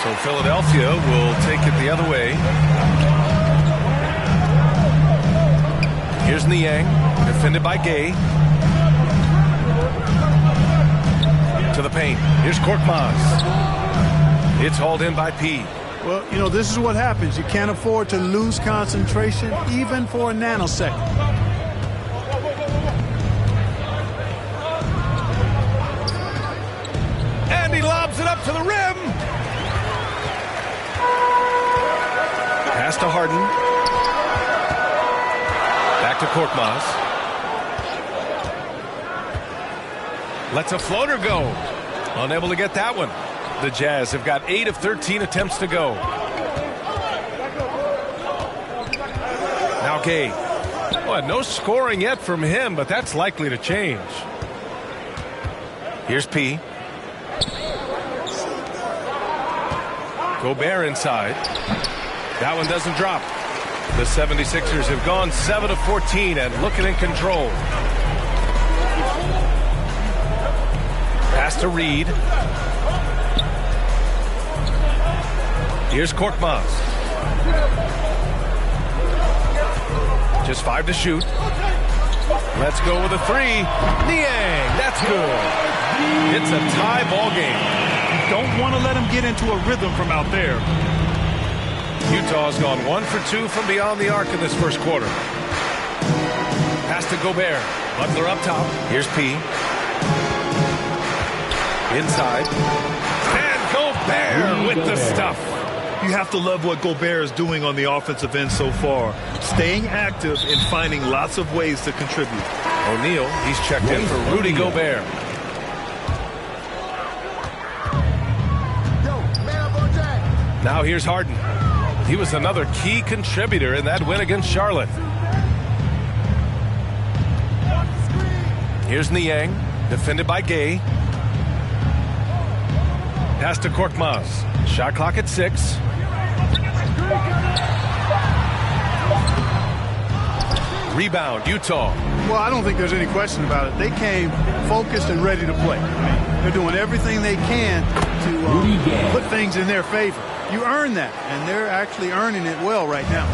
So Philadelphia will take it the other way. Here's Niang, defended by Gay. To the paint. Here's Korkmaz. It's hauled in by P. Well, you know, this is what happens. You can't afford to lose concentration even for a nanosecond. And he lobs it up to the rim. Pass to Harden. Back to Korkmaz. Lets a floater go. Unable to get that one. The Jazz have got 8 of 13 attempts to go. Now Gay. Well, no scoring yet from him, but that's likely to change. Here's P. Gobert inside. That one doesn't drop. The 76ers have gone 7 of 14 and looking in control. Pass to Reed. Here's Korkmaz. Just 5 to shoot. Let's go with a 3. Niang, that's good. It's a tie ball game. Don't want to let him get into a rhythm from out there. Utah's gone 1 for 2 from beyond the arc in this first quarter. Pass to Gobert. Butler up top. Here's P. Inside. And Gobert with the stuff. You have to love what Gobert is doing on the offensive end so far. Staying active and finding lots of ways to contribute. O'Neal, he's checked in for Rudy Gobert. Now here's Harden. He was another key contributor in that win against Charlotte. Here's Niang, defended by Gay. Pass to Korkmaz. Shot clock at 6. Rebound, Utah. Well, I don't think there's any question about it. They came focused and ready to play. They're doing everything they can to put things in their favor. You earn that, and they're actually earning it well right now.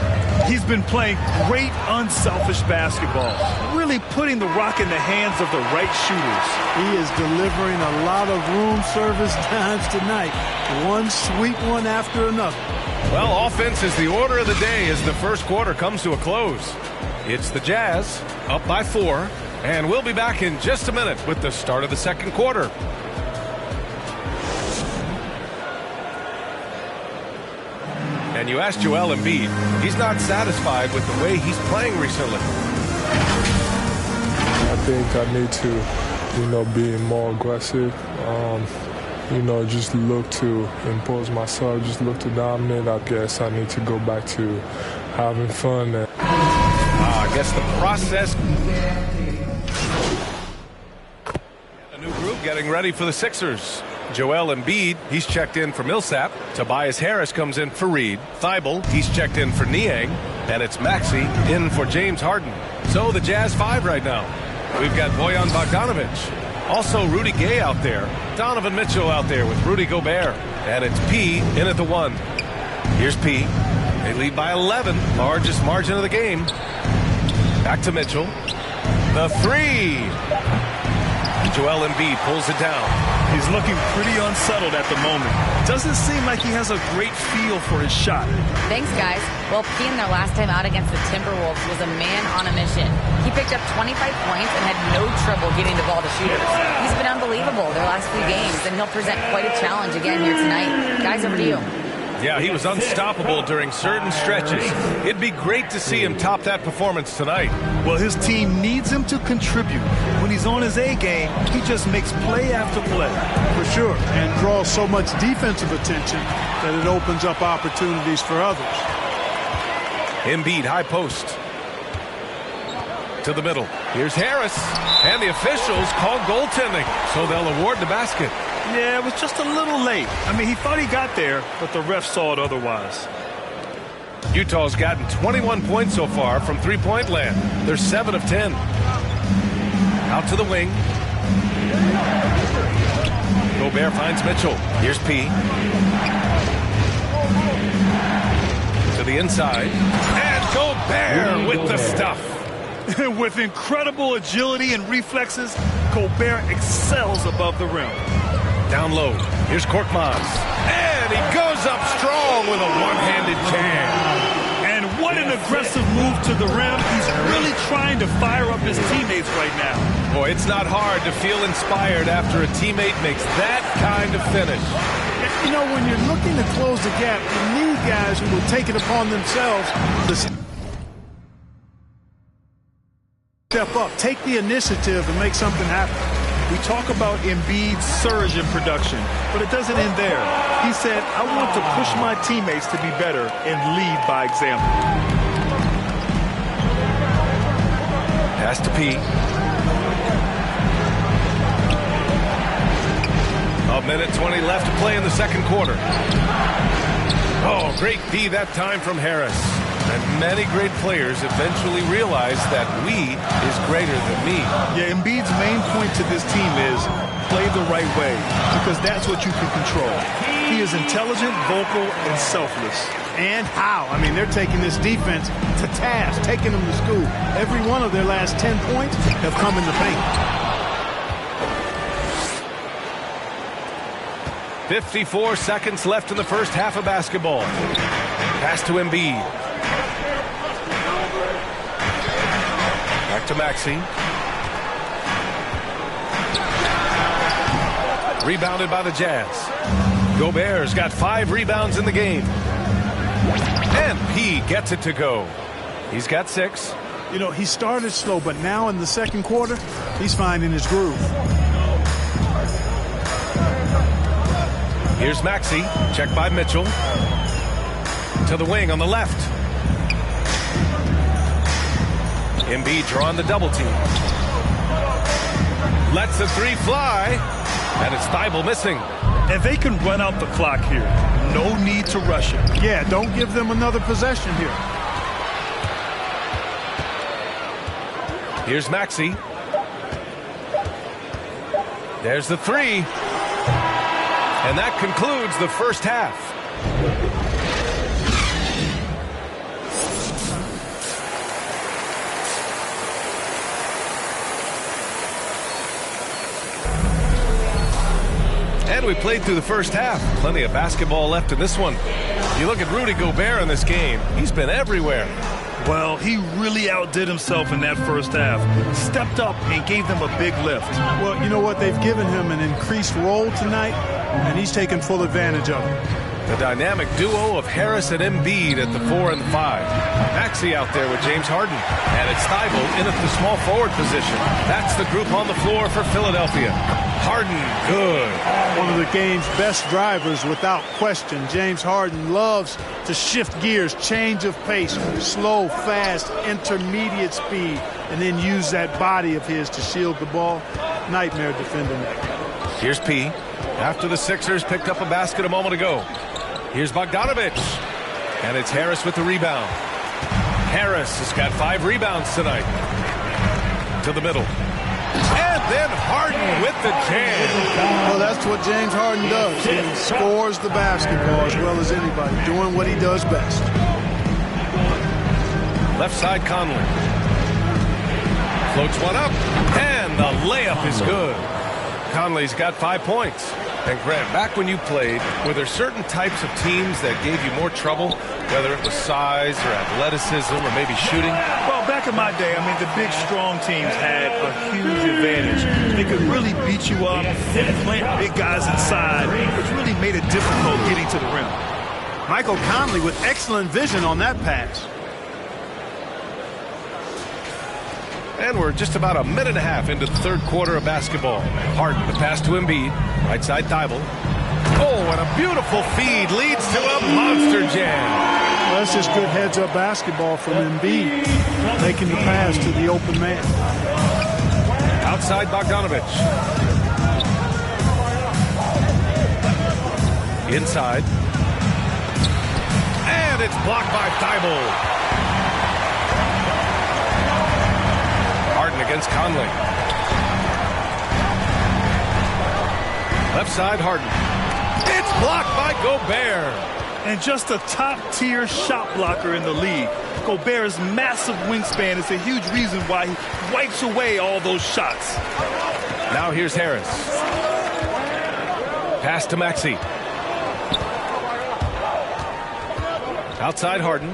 He's been playing great, unselfish basketball, really putting the rock in the hands of the right shooters. He is delivering a lot of room service times tonight. One sweet one after another. Well, offense is the order of the day as the first quarter comes to a close. It's the Jazz up by 4, and we'll be back in just a minute with the start of the second quarter. And you asked Joel Embiid, he's not satisfied with the way he's playing recently. I think I need to, be more aggressive. Just look to impose myself, just look to dominate. I guess I need to go back to having fun. I guess the process. A new group getting ready for the Sixers. Joel Embiid, he's checked in for Millsap. Tobias Harris comes in for Reed. Thibault, he's checked in for Niang. And it's Maxey in for James Harden. So the Jazz 5 right now. We've got Bojan Bogdanovic. Also Rudy Gay out there. Donovan Mitchell out there with Rudy Gobert. And it's P in at the 1. Here's P. They lead by 11. Largest margin of the game. Back to Mitchell. The 3. Joel Embiid pulls it down. He's looking pretty unsettled at the moment. Doesn't seem like he has a great feel for his shot. Thanks, guys. Well, P in their last time out against the Timberwolves was a man on a mission. He picked up 25 points and had no trouble getting the ball to shooters. He's been unbelievable their last few games, and he'll present quite a challenge again here tonight. Guys, over to you. Yeah, he was unstoppable during certain stretches. It'd be great to see him top that performance tonight. Well, his team needs him to contribute. When he's on his A game, he just makes play after play. For sure, and draws so much defensive attention that it opens up opportunities for others. Embiid, high post. To the middle. Here's Harris. And the officials call goaltending, so they'll award the basket. Yeah, it was just a little late. I mean, he thought he got there, but the ref saw it otherwise. Utah's gotten 21 points so far from three-point land. They're 7 of 10. Out to the wing. Gobert finds Mitchell. Here's P. the inside. And Gobert with the stuff. With incredible agility and reflexes, Gobert excels above the rim. Down low. Here's Korkmaz. And he goes up strong with a one-handed jam. And what an aggressive move to the rim. He's really trying to fire up his teammates right now. Boy, it's not hard to feel inspired after a teammate makes that kind of finish. You know, when you're looking to close the gap, you need guys who will take it upon themselves to step up, take the initiative and make something happen. We talk about Embiid's surge in production, but it doesn't end there. He said, I want to push my teammates to be better and lead by example. Pass to P. A minute 20 left to play in the second quarter. Oh, great D that time from Harris. And many great players eventually realize that we is greater than me. Yeah, Embiid's main point to this team is play the right way, because that's what you can control. He is intelligent, vocal, and selfless. And how? I mean, they're taking this defense to task, taking them to school. Every one of their last 10 points have come in the paint. 54 seconds left in the first half of basketball. Pass to Embiid. Back to Maxey. Rebounded by the Jazz. Gobert's got 5 rebounds in the game. And P gets it to go. He's got 6. You know, he started slow, but now in the second quarter, he's finding his groove. Here's Maxey. Checked by Mitchell. To the wing on the left. Embiid drawing the double team. Lets the 3 fly. And it's Thibault missing. And they can run out the clock here. No need to rush it. Yeah, don't give them another possession here. Here's Maxey. There's the 3. And that concludes the first half. And we played through the first half. Plenty of basketball left in this one. You look at Rudy Gobert in this game. He's been everywhere. Well, he really outdid himself in that first half. Stepped up and gave them a big lift. Well, you know what? They've given him an increased role tonight, and he's taken full advantage of it. The dynamic duo of Harris and Embiid at the 4 and the 5. Maxey out there with James Harden. And it's Thibault in at the small forward position. That's the group on the floor for Philadelphia. Harden, good. One of the game's best drivers without question. James Harden loves to shift gears, change of pace, slow, fast, intermediate speed, and then use that body of his to shield the ball. Nightmare defending that. Here's P. After the Sixers picked up a basket a moment ago. Here's Bogdanovich. And it's Harris with the rebound. Harris has got 5 rebounds tonight. To the middle. And then Harden with the jam. Well, that's what James Harden does. He scores the basketball as well as anybody, doing what he does best. Left side Conley. Floats one up. And the layup is good. Conley's got 5 points. And Grant, back when you played, were there certain types of teams that gave you more trouble, whether it was size or athleticism or maybe shooting? Well, back in my day, I mean, the big, strong teams had a huge advantage. They could really beat you up and plant big guys inside, which really made it difficult getting to the rim. Michael Conley with excellent vision on that pass. And we're just about a minute and a half into the third quarter of basketball. Harden, the pass to Embiid. Right side Thibault. Oh, and a beautiful feed leads to a monster jam. Well, that's just good heads-up basketball from Embiid, making the pass to the open man. Outside Bogdanovich. Inside. And it's blocked by Thibault. Harden against Conley. Left side Harden. It's blocked by Gobert. And just a top-tier shot blocker in the league. Gobert's massive wingspan is a huge reason why he wipes away all those shots. Now here's Harris. Pass to Maxey. Outside Harden.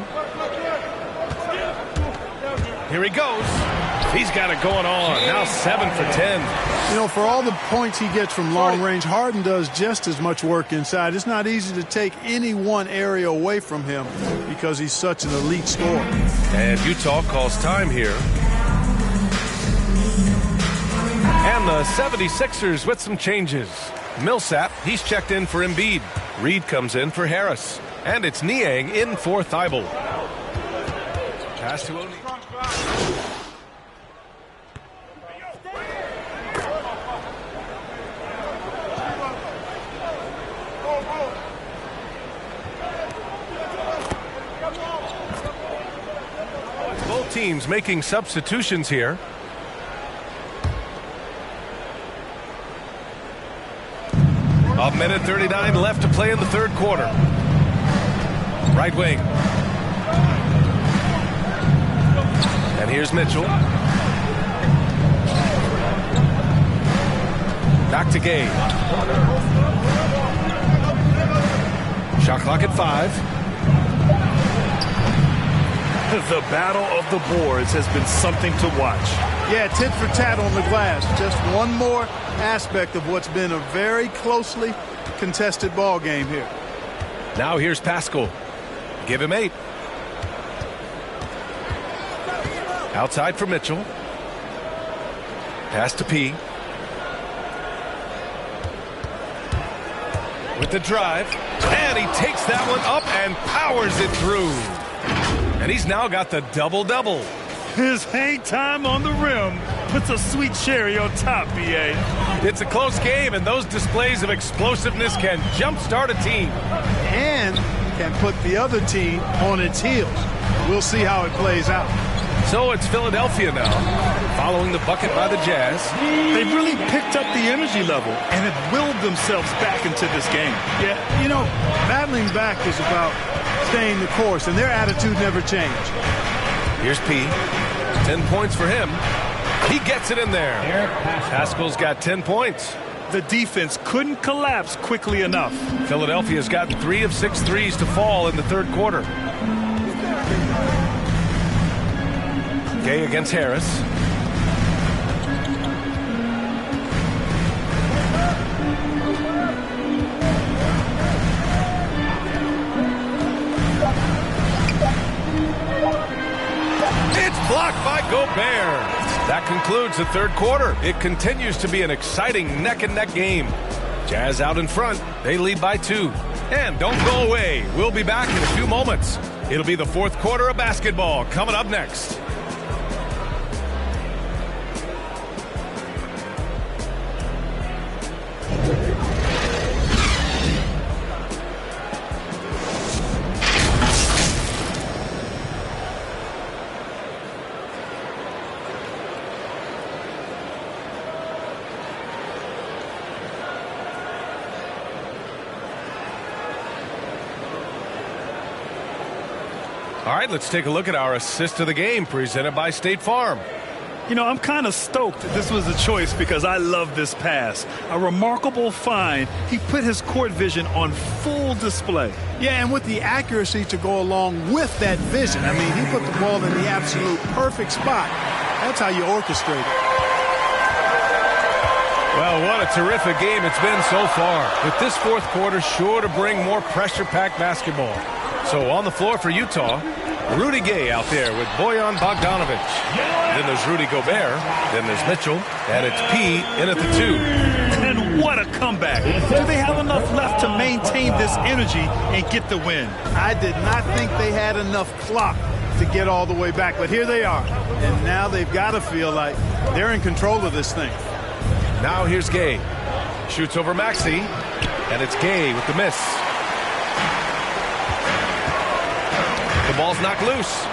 Here he goes. He's got it going on. Now 7 for 10. You know, for all the points he gets from long range, Harden does just as much work inside. It's not easy to take any one area away from him because he's such an elite scorer. And Utah calls time here. And the 76ers with some changes. Millsap, he's checked in for Embiid. Reed comes in for Harris. And it's Niang in for Thibault. Pass to O'Neal. Both teams making substitutions here. A minute 39 left to play in the third quarter. Right wing. And here's Mitchell. Back to Gay. Shot clock at 5. The battle of the boards has been something to watch. Yeah, tit for tat on the glass. Just one more aspect of what's been a very closely contested ball game here. Now here's Pascal. Give him 8. Outside for Mitchell. Pass to P. With the drive. And he takes that one up and powers it through. And he's now got the double-double. His hang time on the rim puts a sweet cherry on top, B.A. It's a close game, and those displays of explosiveness can jumpstart a team. And can put the other team on its heels. We'll see how it plays out. So it's Philadelphia now, following the bucket by the Jazz. They've really picked up the energy level and have willed themselves back into this game. Yeah, you know, battling back is about staying the course, and their attitude never changed. Here's P. 10 points for him. He gets it in there. Pascal's got 10 points. The defense couldn't collapse quickly enough. Philadelphia's gotten 3 of 6 threes to fall in the third quarter. Gay against Harris. It's blocked by Gobert. That concludes the third quarter. It continues to be an exciting neck-and-neck game. Jazz out in front. They lead by 2. And don't go away. We'll be back in a few moments. It'll be the fourth quarter of basketball coming up next. All right, let's take a look at our assist of the game presented by State Farm. You know, I'm kind of stoked that this was a choice because I love this pass. A remarkable find. He put his court vision on full display. Yeah, and with the accuracy to go along with that vision. I mean, he put the ball in the absolute perfect spot. That's how you orchestrate it. Well, what a terrific game it's been so far. With this fourth quarter sure to bring more pressure-packed basketball. So on the floor for Utah, Rudy Gay out there with Bojan Bogdanovic. Then there's Rudy Gobert. Then there's Mitchell. And it's P in at the 2. And what a comeback. Do they have enough left to maintain this energy and get the win? I did not think they had enough clock to get all the way back, but here they are. And now they've got to feel like they're in control of this thing. Now here's Gay. Shoots over Maxey. And it's Gay with the miss. The ball's knocked loose.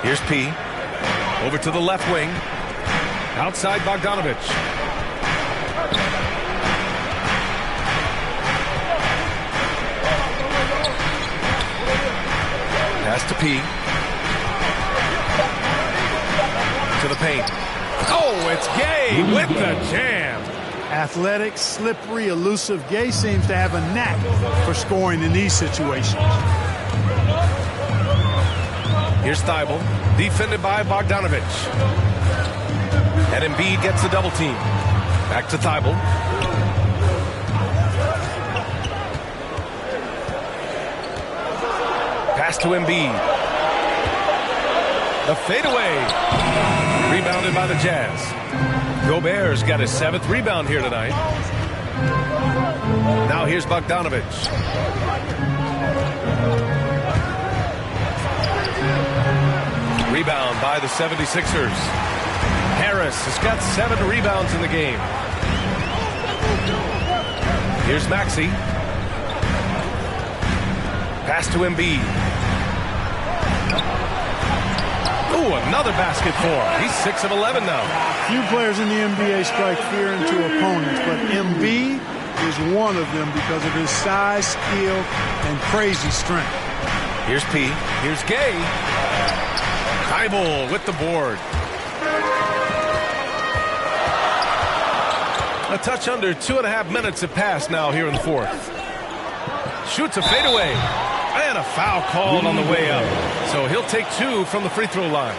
Here's P. Over to the left wing. Outside Bogdanovic. Pass to P. To the paint. Oh, it's Gay with the jam. Athletic, slippery, elusive. Gay seems to have a knack for scoring in these situations. Here's Thibault, defended by Bogdanovich. And Embiid gets the double team. Back to Thibault. Pass to Embiid. The fadeaway. Rebounded by the Jazz. Gobert's got his 7th rebound here tonight. Now here's Bogdanovich. Rebound by the 76ers. Harris has got 7 rebounds in the game. Here's Maxey. Pass to Embiid. Ooh, another basket for him. He's 6 of 11 now. Few players in the NBA strike fear into opponents, but Embiid is one of them because of his size, skill, and crazy strength. Here's P. Here's Gay. Thibault with the board. A touch under 2.5 minutes have passed now here in the 4th. Shoots a fadeaway. And a foul called on the way up. So he'll take 2 from the free throw line.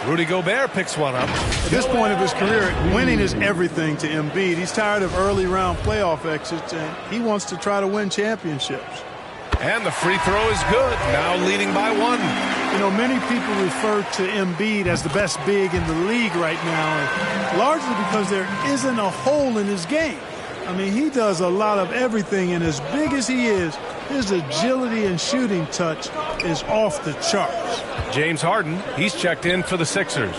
Rudy Gobert picks one up. At this point of his career, winning is everything to Embiid. He's tired of early round playoff exits, and he wants to try to win championships. And the free throw is good. Now leading by 1. You know, many people refer to Embiid as the best big in the league right now, and largely because there isn't a hole in his game. I mean, he does a lot of everything, and as big as he is, his agility and shooting touch is off the charts. James Harden, he's checked in for the Sixers.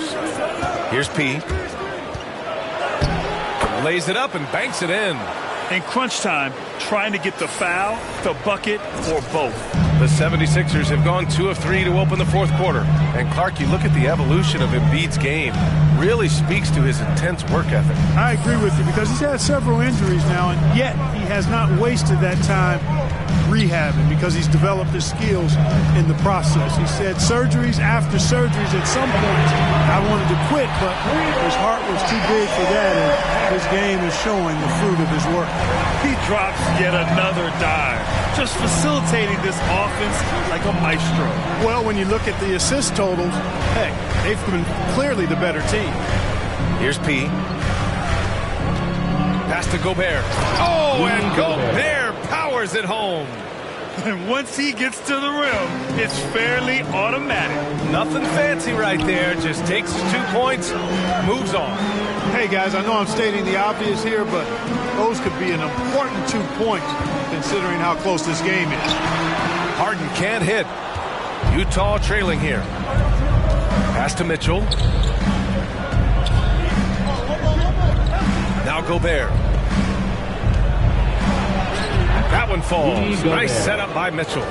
Here's P. Lays it up and banks it in. In crunch time, trying to get the foul, the bucket, or both. The 76ers have gone 2 of 3 to open the 4th quarter. And Clark, you look at the evolution of Embiid's game. Really speaks to his intense work ethic. I agree with you because he's had several injuries now, and yet he has not wasted that time rehabbing because he's developed his skills in the process. He said surgeries after surgeries at some point I wanted to quit, but his heart was too big for that, and his game is showing the fruit of his work. He drops yet another dime, just facilitating this offense like a maestro. Well, when you look at the assist totals, heck, they've been clearly the better team. Here's P. Pass to Gobert. Oh, and Gobert powers it home. And once he gets to the rim, it's fairly automatic. Nothing fancy right there. Just takes his 2 points, moves on. Hey, guys, I know I'm stating the obvious here, but those could be an important 2 points considering how close this game is. Harden can't hit. Utah trailing here. Pass to Mitchell. Now Gobert. That one falls. Nice setup by Mitchell.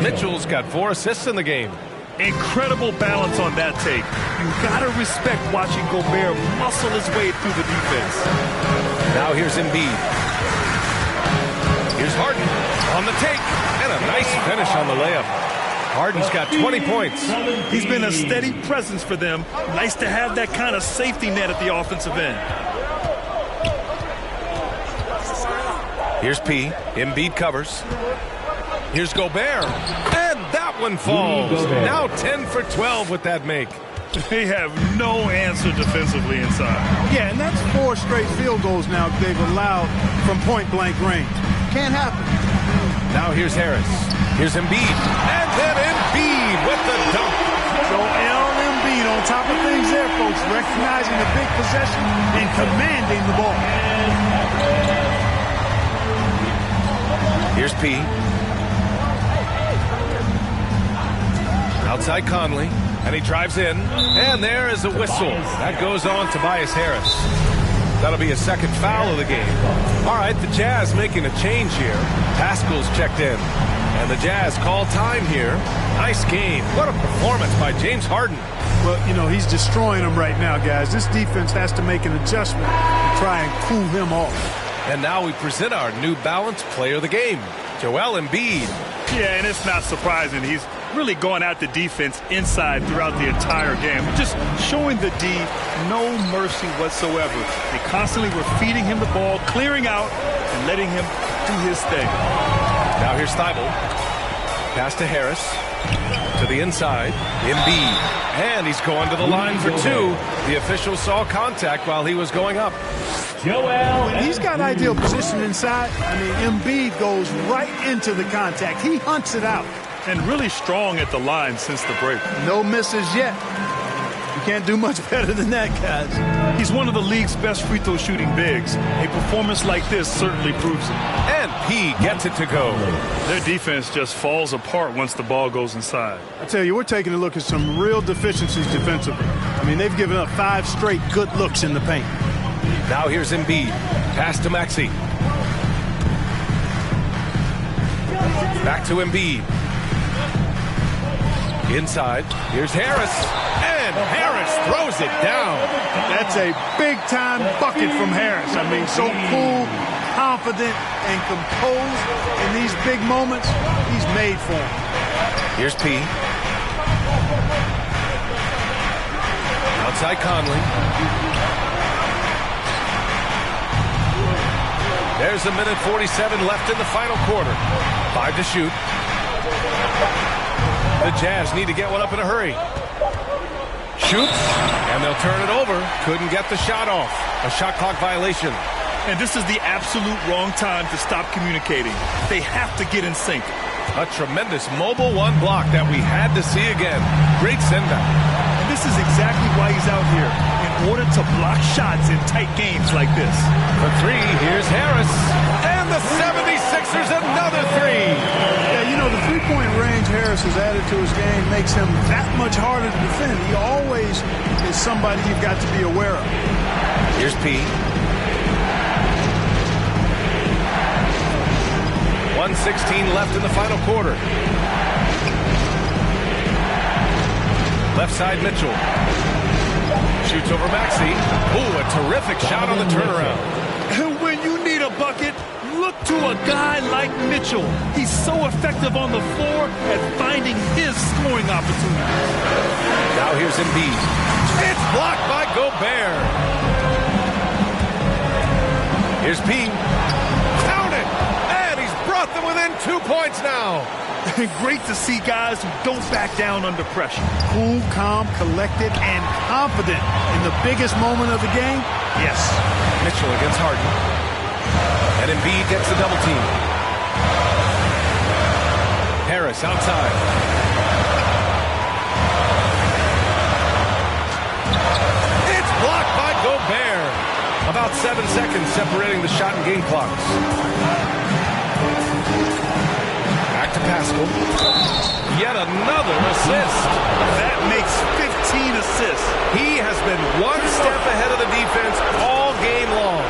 Mitchell's got 4 assists in the game. Incredible balance on that take. You gotta respect watching Gobert muscle his way through the defense. Now here's Embiid. Here's Harden on the take. And a nice finish on the layup. Harden's got 20 points. He's been a steady presence for them. Nice to have that kind of safety net at the offensive end. Here's P. Embiid covers. Here's Gobert. And that one falls. Now 10 for 12 with that make. They have no answer defensively inside. Yeah, and that's 4 straight field goals now they've allowed from point-blank range. Can't happen. Now here's Harris. Here's Embiid. And then Embiid with the dunk. Joel Embiid on top of things there, folks. Recognizing the big possession and commanding the ball. Here's P. Outside Conley. And he drives in. And there is a whistle. That goes on Tobias Harris. That'll be a 2nd foul of the game. All right, the Jazz making a change here. Pascal's checked in. And the Jazz call time here. Nice game. What a performance by James Harden. Well, you know, he's destroying them right now, guys. This defense has to make an adjustment to try and cool him off. And now we present our New Balance Player of the Game, Joel Embiid. Yeah, and it's not surprising. He's really gone at the defense inside throughout the entire game. Just showing the D no mercy whatsoever. They constantly were feeding him the ball, clearing out, and letting him do his thing. Now here's Thibault. Pass to Harris. To the inside. Embiid. And he's going to the line for two. The official saw contact while he was going up. When he's got ideal position inside, Embiid goes right into the contact. He hunts it out. And really strong at the line since the break. No misses yet. You can't do much better than that, guys. He's one of the league's best free throw shooting bigs. A performance like this certainly proves it. And P gets it to go. Their defense just falls apart once the ball goes inside. I tell you, we're taking a look at some real deficiencies defensively. They've given up 5 straight good looks in the paint. Now here's Embiid. Pass to Maxey. Back to Embiid. Inside. Here's Harris. And Harris throws it down. That's a big-time bucket from Harris. So cool, confident, and composed in these big moments. He's made for him. Here's P. Outside Conley. There's a minute 47 left in the final quarter. 5 to shoot. The Jazz need to get one up in a hurry. Shoots, and they'll turn it over. Couldn't get the shot off. A shot clock violation. And this is the absolute wrong time to stop communicating. They have to get in sync. A tremendous mobile one block that we had to see again. Great send-out. And this is exactly why he's out here, in order to block shots in tight games like this. For three, here's Harris. And the 76ers another three. The three-point range Harris has added to his game makes him that much harder to defend. He always is somebody you've got to be aware of. Here's P. 1:16 left in the final quarter. Left side Mitchell. Shoots over Maxey. Ooh, a terrific shot on the turnaround. And when you need a bucket, look to a guy like Mitchell. He's so effective on the floor at finding his scoring opportunity. Now here's Embiid. It's blocked by Gobert. Here's P. Count it! And he's brought them within 2 points now. Great to see guys who don't back down under pressure. Cool, calm, collected, and confident in the biggest moment of the game. Yes. Mitchell against Harden. And Embiid gets the double team. Harris outside. It's blocked by Gobert. About 7 seconds separating the shot and game clocks. Back to Pascal. Yet another assist. That makes 15 assists. He has been one step ahead of the defense all game long.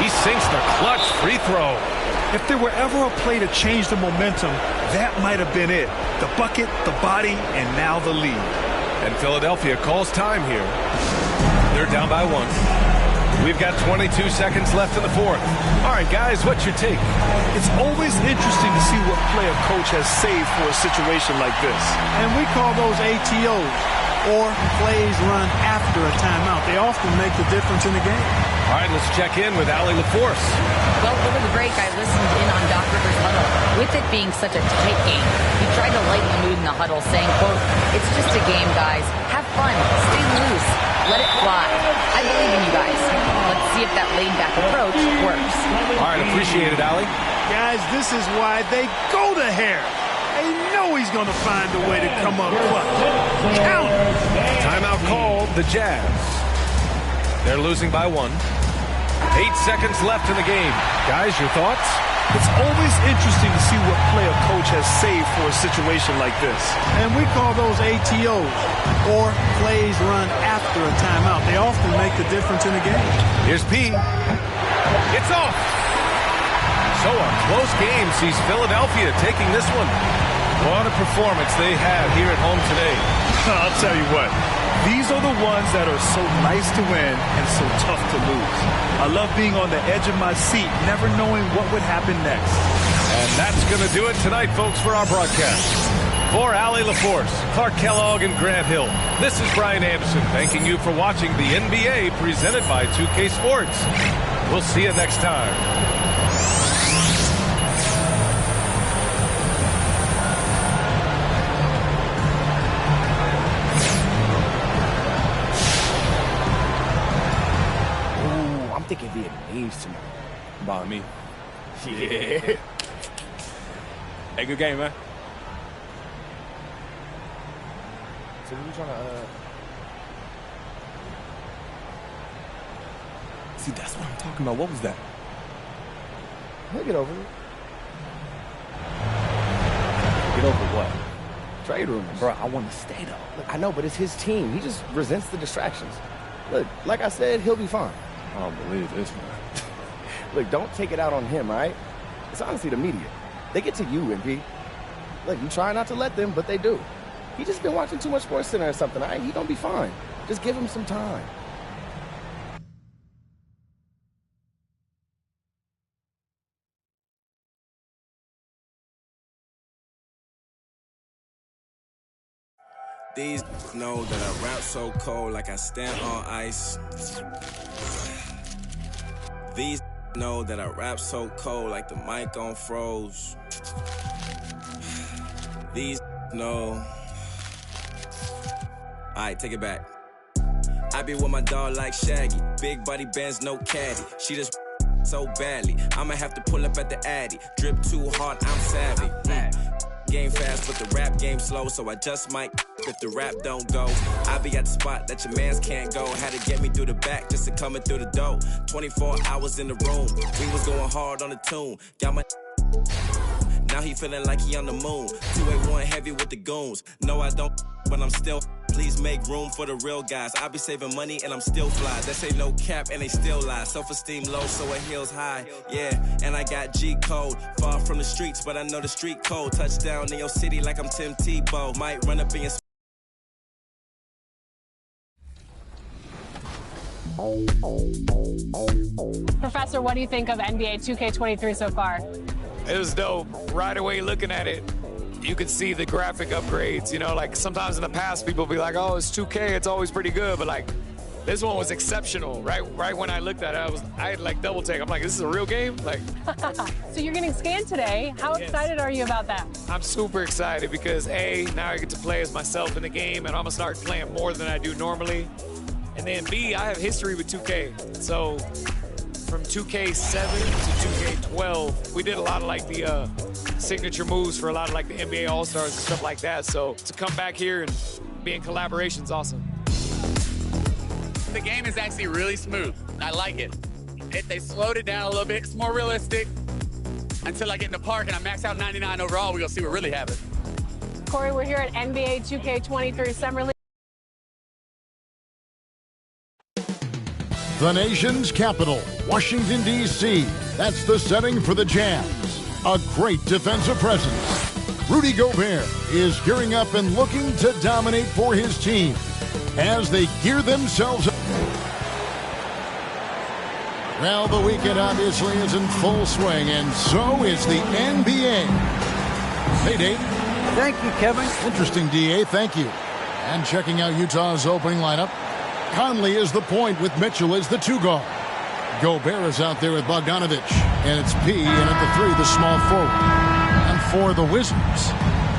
He sinks the clutch free throw. If there were ever a play to change the momentum, that might have been it. The bucket, the body, and now the lead. And Philadelphia calls time here. They're down by 1. We've got 22 seconds left in the fourth. All right, guys, what's your take? It's always interesting to see what play a coach has saved for a situation like this. And we call those ATOs, or plays run after a timeout. They often make the difference in the game. All right, let's check in with Allie LaForce. Well, over the break, I listened in on Doc Rivers' huddle. With it being such a tight game, he tried to lighten the mood in the huddle, saying, quote, "It's just a game, guys. Have fun. Stay loose. Let it fly. I believe in you guys. Let's see if that laid-back approach works." All right, appreciate it, Allie. Guys, this is why they go to Harris. They know he's going to find a way to come up clutch. Count it. Timeout called the Jazz. They're losing by 1. 8 seconds left in the game. Guys, your thoughts? It's always interesting to see what play a coach has saved for a situation like this. And we call those ATOs, or plays run after a timeout. They often make the difference in the game. Here's P. It's off. So a close game sees Philadelphia taking this one. What a performance they had here at home today. I'll tell you what. These are the ones that are so nice to win and so tough to lose. I love being on the edge of my seat, never knowing what would happen next. And that's going to do it tonight, folks, for our broadcast. For Allie LaForce, Clark Kellogg, and Grant Hill, this is Brian Anderson thanking you for watching the NBA presented by 2K Sports. We'll see you next time. I'm thinking Vietnamese tomorrow. By me. Yeah. Hey, good game, man. So we trying to See, that's what I'm talking about. What was that? he'll get over it. Get over what? Trade rumors. Bro, I want to stay, though. Look, I know, but it's his team. He just resents the distractions. Look, like I said, he'll be fine. I don't believe this, man. Look, don't take it out on him, all right? It's honestly the media. They get to you, MP. Look, you try not to let them, but they do. He just been watching too much SportsCenter or something, all right? He gonna be fine. Just give him some time. These know that I rap so cold like I stand on ice. These know that I rap so cold like the mic on froze. These know. Alright, take it back. I be with my dog like Shaggy. Big body bands, no caddy. She just so badly. I'ma have to pull up at the Addy. Drip too hard, I'm savvy. Game fast, but the rap game slow, so I just might if the rap don't go. I be at the spot that your mans can't go. Had to get me through the back just to coming through the door. 24 hours in the room, we was going hard on the tune. Got my now he feeling like he on the moon. 281 heavy with the goons. No, I don't, but I'm still. Please make room for the real guys. I be saving money and I'm still fly. They say no cap and they still lie. Self-esteem low, so it heels high. Yeah, and I got G code. Far from the streets, but I know the street code. Touchdown in your city like I'm Tim Tebow. Might run up in your. Professor, what do you think of NBA 2K23 so far? It was dope. Right away looking at it, you could see the graphic upgrades. You know, like sometimes in the past people be like, oh, it's 2K, it's always pretty good, but like this one was exceptional. Right when I looked at it, I had like double take. I'm like, this is a real game? Like So you're getting scanned today. How excited are you about that? I'm super excited because A, now I get to play as myself in the game and I'm gonna start playing more than I do normally. And then B, I have history with 2K. So from 2K7 to 2K12, we did a lot of like the signature moves for a lot of like the NBA All-Stars and stuff like that. So to come back here and be in collaboration is awesome. The game is actually really smooth. I like it. They slowed it down a little bit. It's more realistic. Until I get in the park and I max out 99 overall, we're gonna see what really happens. Corey, we're here at NBA 2K23 Summer League. The nation's capital, Washington, D.C. That's the setting for the Jazz. A great defensive presence. Rudy Gobert is gearing up and looking to dominate for his team as they gear themselves up. Well, the weekend obviously is in full swing, and so is the NBA. Hey, Dave. Thank you, Kevin. Interesting, D.A. Thank you. And checking out Utah's opening lineup. Conley is the point with Mitchell as the two guard. Gobert is out there with Bogdanovich. And it's P, and at the three, the small forward. And for the Wizards,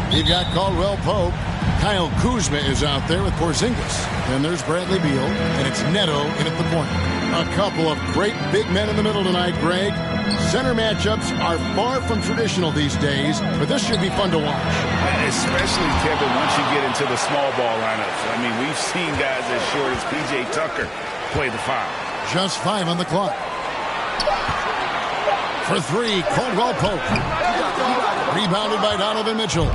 you've got Caldwell Pope. Kyle Kuzma is out there with Porzingis. Then there's Bradley Beal, and it's Neto in at the point. A couple of great big men in the middle tonight, Greg. Center matchups are far from traditional these days, but this should be fun to watch. Especially, Kevin, once you get into the small ball lineups. I mean, we've seen guys as short as P.J. Tucker play the five. Just 5 on the clock. For three, Caldwell Pope. Rebounded by Donovan Mitchell.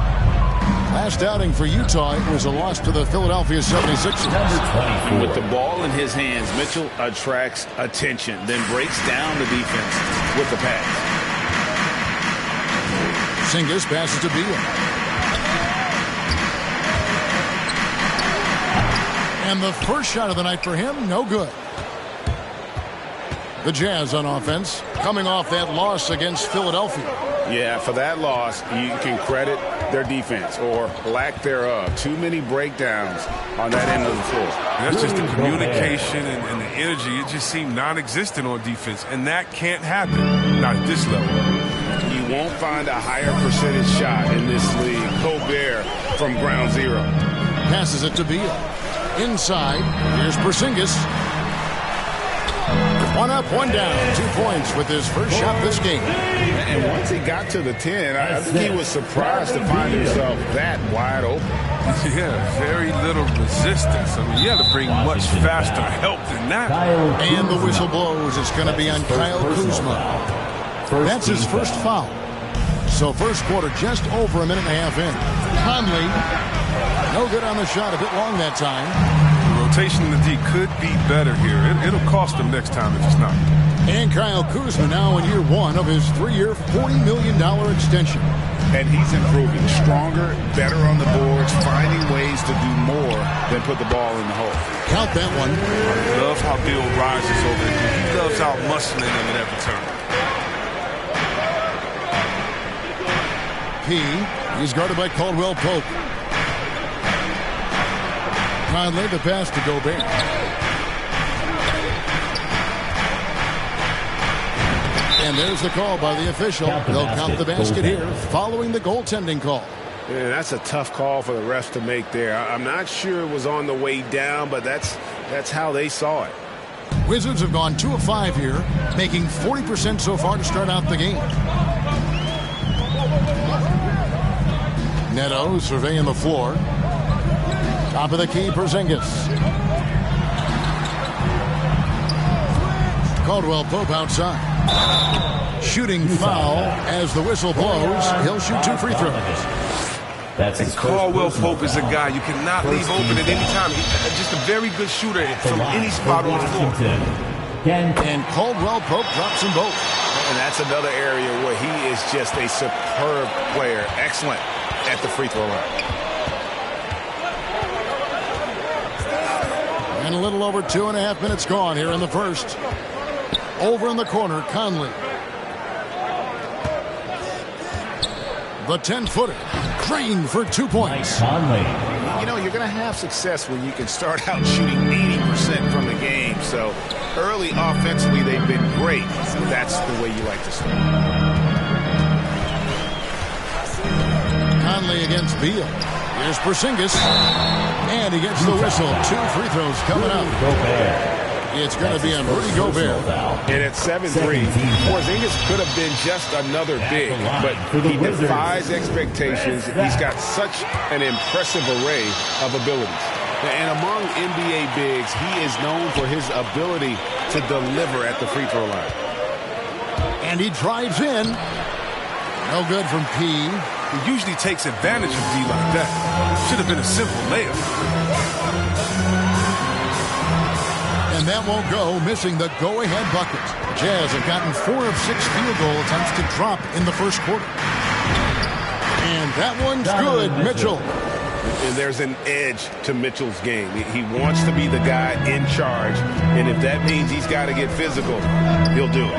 Last outing for Utah, it was a loss to the Philadelphia 76ers. With the ball in his hands, Mitchell attracts attention, then breaks down the defense with the pass. Porzingis passes to Beal. And the first shot of the night for him, no good. The Jazz on offense, coming off that loss against Philadelphia. Yeah, for that loss, you can credit their defense or lack thereof. Too many breakdowns on that end of the floor. That's just the communication and the energy. It just seemed non-existent on defense, and that can't happen, not at this level. You won't find a higher percentage shot in this league. Gobert from ground zero. Passes it to Beal. Inside, here's Porzingis. One up, one down. 2 points with his first shot this game. And once he got to the 10, I think he was surprised to find himself that wide open. Yeah, very little resistance. I mean, you had to bring much faster help than that. And the whistle blows. It's going to be on Kyle Kuzma. That's his first foul. So first quarter just over a minute and a half in. Conley, no good on the shot. A bit long that time. Rotation in the D could be better here. It'll cost them next time if it's not. And Kyle Kuzma now in year one of his 3-year, $40 million extension. And he's improving. Stronger, better on the boards, finding ways to do more than put the ball in the hole. Count that one. I love how Bill rises over him. He loves out muscling him at every turn. He's guarded by Caldwell Pope. Conley, the pass to Gobert. And there's the call by the official. They'll count the basket here following the goaltending call. Yeah, that's a tough call for the refs to make there. I'm not sure it was on the way down, but that's how they saw it. Wizards have gone 2 of 5 here, making 40% so far to start out the game. Neto surveying the floor. Top of the key, Porzingis. Caldwell Pope outside. Shooting foul as the whistle blows. He'll shoot 2 free throws. And Caldwell Pope is a guy you cannot leave open at any time. He's just a very good shooter from any spot on the floor. And Caldwell Pope drops them both. And that's another area where he is just a superb player. Excellent at the free throw line. And a little over 2.5 minutes gone here in the first. Over in the corner, Conley. The 10-footer. Crane for 2 points. Conley. You know, you're going to have success when you can start out shooting 80% from the game. So early offensively, they've been great. So that's the way you like to start. Conley against Beal. Here's Porzingis. And he gets the whistle. 2 free throws coming up. It's going to be on Rudy Gobert. And at 7-3, Porzingis could have been just another big, but he defies expectations. He's got such an impressive array of abilities. And among NBA bigs, he is known for his ability to deliver at the free throw line. And he drives in. No good from P. He usually takes advantage of D like that. Should have been a simple layup. And that won't go, missing the go-ahead bucket. Jazz have gotten 4 of 6 field goal attempts to drop in the first quarter. And that one's good, Mitchell. And there's an edge to Mitchell's game. He wants to be the guy in charge, and if that means he's got to get physical, he'll do it.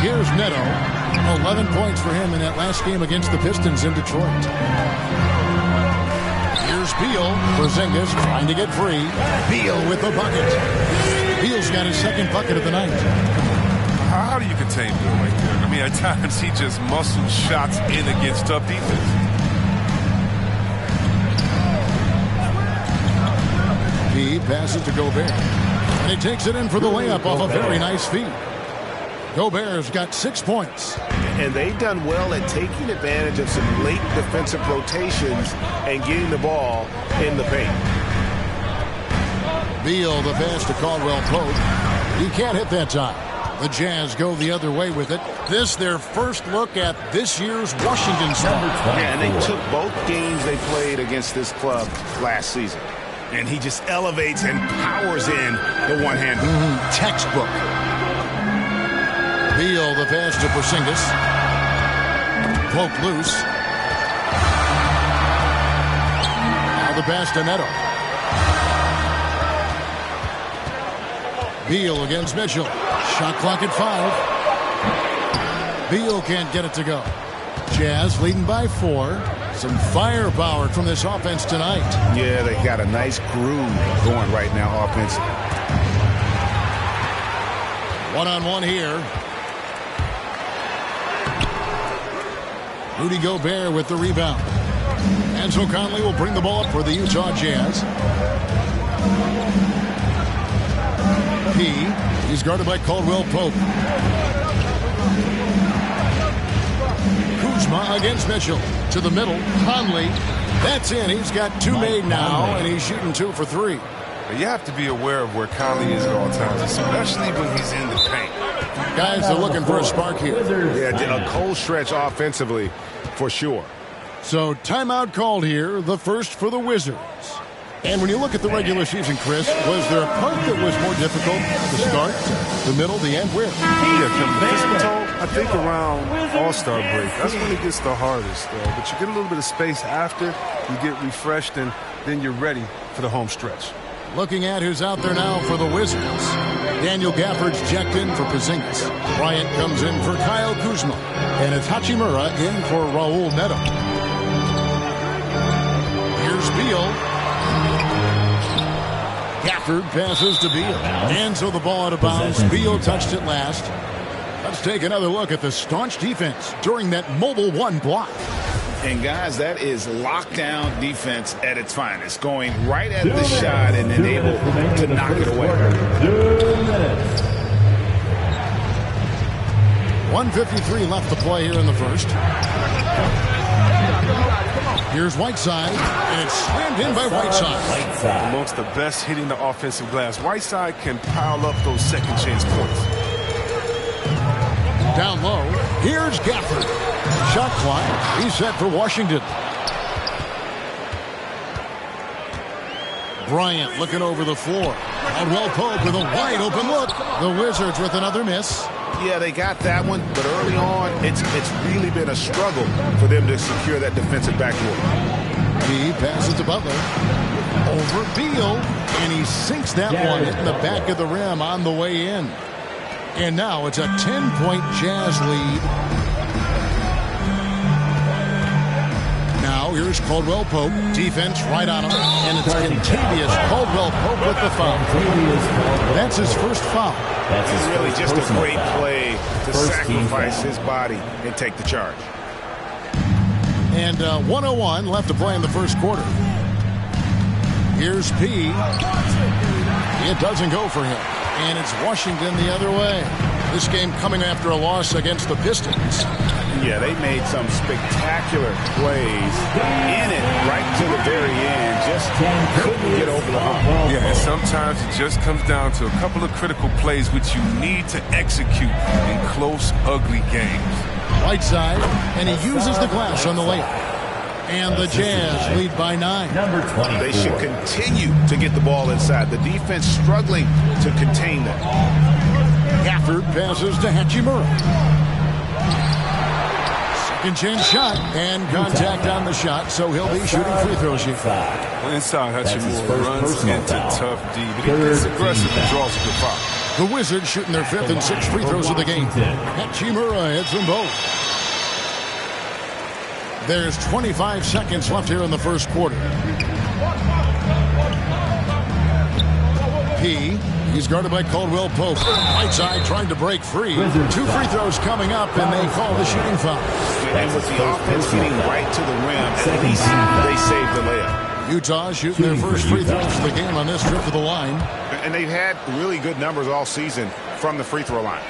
Here's Neto. 11 points for him in that last game against the Pistons in Detroit. Here's Beal. Porzingis trying to get free. Beal with the bucket. Beal's got his second bucket of the night. How do you contain Beal right there? I mean, at times he just muscles shots in against tough defense. He passes to Gobert. And he takes it in for the layup off a very nice feed. Gobert's got 6 points. And they've done well at taking advantage of some late defensive rotations and getting the ball in the paint. Beal, the pass to Caldwell Pope. He can't hit that time. The Jazz go the other way with it. This their first look at this year's Washington squad. Yeah, and they took both games they played against this club last season. And he just elevates and powers in the one-hander. Textbook. Beal, the pass to Porzingis. Pope loose. the pass to Neto. Beal against Mitchell. Shot clock at 5. Beal can't get it to go. Jazz leading by 4. Some firepower from this offense tonight. Yeah, they got a nice groove going right now offensively. One-on-one here. Rudy Gobert with the rebound. Enzo Conley will bring the ball up for the Utah Jazz. He's guarded by Caldwell Pope. Kuzma against Mitchell. To the middle. Conley. That's in. He's got 2 made now, and he's shooting 2 for 3. You have to be aware of where Conley is at all times, especially when he's in the paint. Guys are looking for a spark here. Yeah, a cold stretch offensively for sure. So timeout called here, the first for the Wizards. And when you look at the regular season, Chris, was there a part that was more difficult? The start, the middle, the end, where? Yeah, I think around All-Star break. That's when it gets the hardest, though. But you get a little bit of space after, you get refreshed, and then you're ready for the home stretch. Looking at who's out there now for the Wizards. Daniel Gafford's checked in for Porzingis. Bryant comes in for Kyle Kuzma. And it's Hachimura in for Raul Neto. Here's Beal. Gafford passes to Beal. And so the ball out of bounds. Beal touched it last. Let's take another look at the staunch defense during that Mobile 1 block. And guys, that is lockdown defense at its finest. Going right at the shot and then able to knock it away. 1:53 left to play here in the first. Here's Whiteside, and it's slammed in by Whiteside. Amongst the best hitting the offensive glass. Whiteside can pile up those second chance points. Down low, here's Gafford. Shot clock reset for Washington. Bryant looking over the floor. Caldwell Pope with a wide open look. The Wizards with another miss. Yeah, they got that one, but early on, it's really been a struggle for them to secure that defensive backboard. He passes to Butler. Over Beal, and he sinks that one in the back of the rim on the way in. And now it's a 10-point Jazz lead. Now here's Caldwell Pope. Defense right on him. And it's Kentavious Caldwell Pope with the foul. That's his first foul. It's really just a great play to sacrifice his body and take the charge. And 1:01 left to play in the first quarter. Here's P. It doesn't go for him. And it's Washington the other way. This game coming after a loss against the Pistons. Yeah, they made some spectacular plays in it right to the very end. Just couldn't get over the hump. Yeah, and sometimes it just comes down to a couple of critical plays which you need to execute in close, ugly games. Whiteside, and he uses the glass on the layup. And the Jazz lead by 9. They should continue to get the ball inside. The defense struggling to contain them. Gafford passes to Hachimura. Second chance shot and contact on the shot, so he'll be shooting free throws here. Well, inside Hachimura runs into tough D, but he gets aggressive and draws a good foul. The Wizards shooting their 5th and 6th free throws of the game. Hachimura hits them both. There's 25 seconds left here in the first quarter. He's guarded by Caldwell Pope. Whiteside trying to break free. 2 free throws coming up, and they call the shooting foul. And with the offense getting right to the rim, at least they saved the layup. Utah shooting their first free throws of the game on this trip to the line. And they've had really good numbers all season from the free throw line.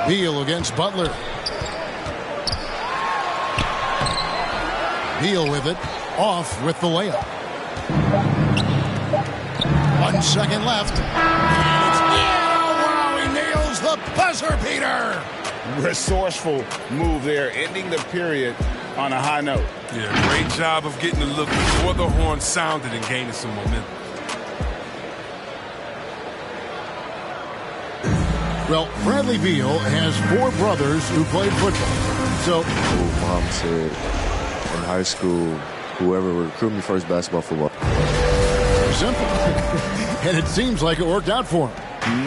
Beal against Butler. Beal with it. Off with the layup. 1 second left. And it's wow, he nails the buzzer beater. Resourceful move there, ending the period on a high note. Yeah, great job of getting the look before the horn sounded and gaining some momentum. Well, Bradley Beal has 4 brothers who played football. So, Mom said, and high school, whoever recruited me first basketball, football. Simple. And it seems like it worked out for him.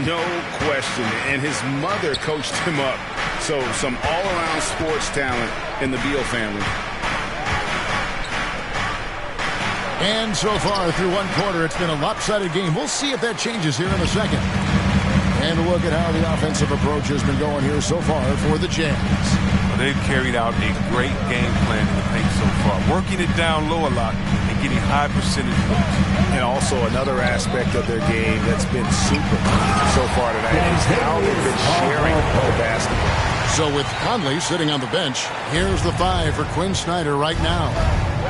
No question. And his mother coached him up. So some all-around sports talent in the Beal family. And so far through one quarter, it's been a lopsided game. We'll see if that changes here in a second. And a look at how the offensive approach has been going here so far for the Jazz. Well, they've carried out a great game plan in the paint so far, working it down low a lot and getting high percentage looks. And also another aspect of their game that's been super so far tonight is how they've been sharing the basketball. So with Conley sitting on the bench, here's the 5 for Quinn Snyder right now.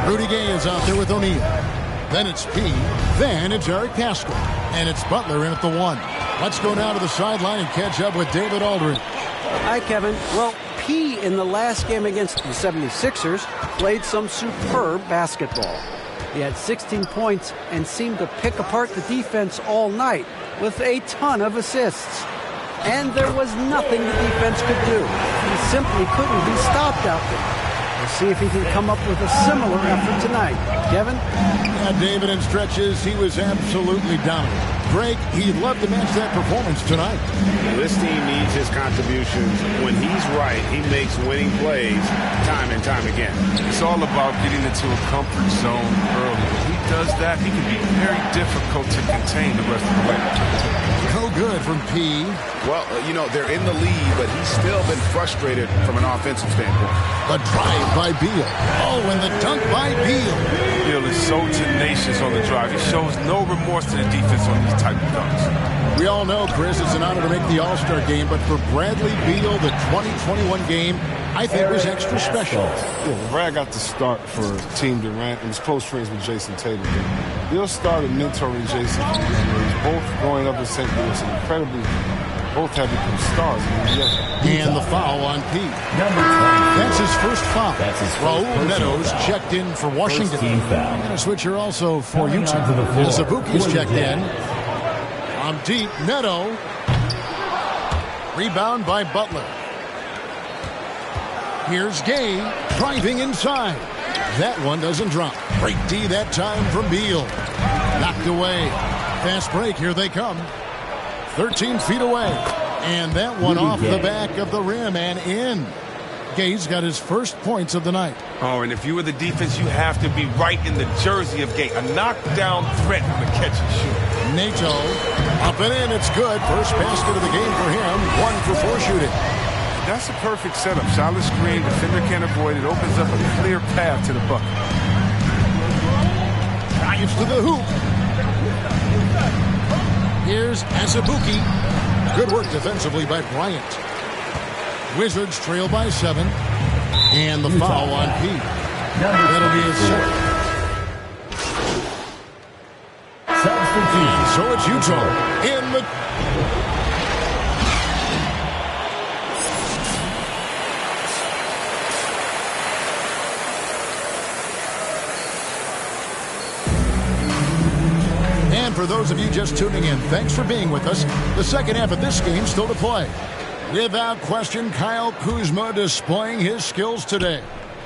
Rudy Gay is out there with O'Neal. Then it's P. Then it's Eric Paschal. And it's Butler in at the 1. Let's go down to the sideline and catch up with David Aldridge. Hi, Kevin. Well, P in the last game against the 76ers played some superb basketball. He had 16 points and seemed to pick apart the defense all night with a ton of assists. And there was nothing the defense could do. He simply couldn't be stopped out there. We'll see if he can come up with a similar effort tonight. Kevin? Yeah, David, in stretches, he was absolutely dominant. Greg, he'd love to match that performance tonight. This team needs his contributions. When he's right, he makes winning plays time and time again. It's all about getting into a comfort zone early. When he does that, he can be very difficult to contain the rest of the way. No good from P. Well, they're in the lead, but he's still been frustrated from an offensive standpoint. The drive by Beal. Oh, and the dunk by Beal. Beal is so tenacious on the drive. He shows no remorse to the defense on these type of dunks. We all know, Chris, it's an honor to make the All-Star game, but for Bradley Beal, the 2021 game, I think was extra special. Yeah, Brad got the start for Team Durant and was close friends with Jason Tatum. Beal started mentoring Jason. He's both growing up in St. Louis and incredibly both have become stars in the NBA. And the foul on P. That's his first foul. Raul Neto's checked in for Washington. I'm going to switch here also for Utah. And Zabuki's checked in. On deep, Neto. Rebound by Butler. Here's Gay driving inside. That one doesn't drop. Break D that time from Beal. Knocked away. Fast break, here they come. 13 feet away. And that one off the back of the rim and in. Gay's got his first points of the night. Oh, and if you were the defense, you have to be right in the jersey of Gay. A knockdown threat on the catch and shoot. Nato up and in. It's good. First basket of the game for him. 1 for 4 shooting. That's a perfect setup. Solid screen. Defender can't avoid it. Opens up a clear path to the bucket. Drives to the hoop. Here's Azubuike. Good work defensively by Bryant. Wizards trail by 7. And the foul on P. That'll be his second. So it's Utah in the... And for those of you just tuning in, thanks for being with us. The second half of this game still to play. Without question, Kyle Kuzma displaying his skills today.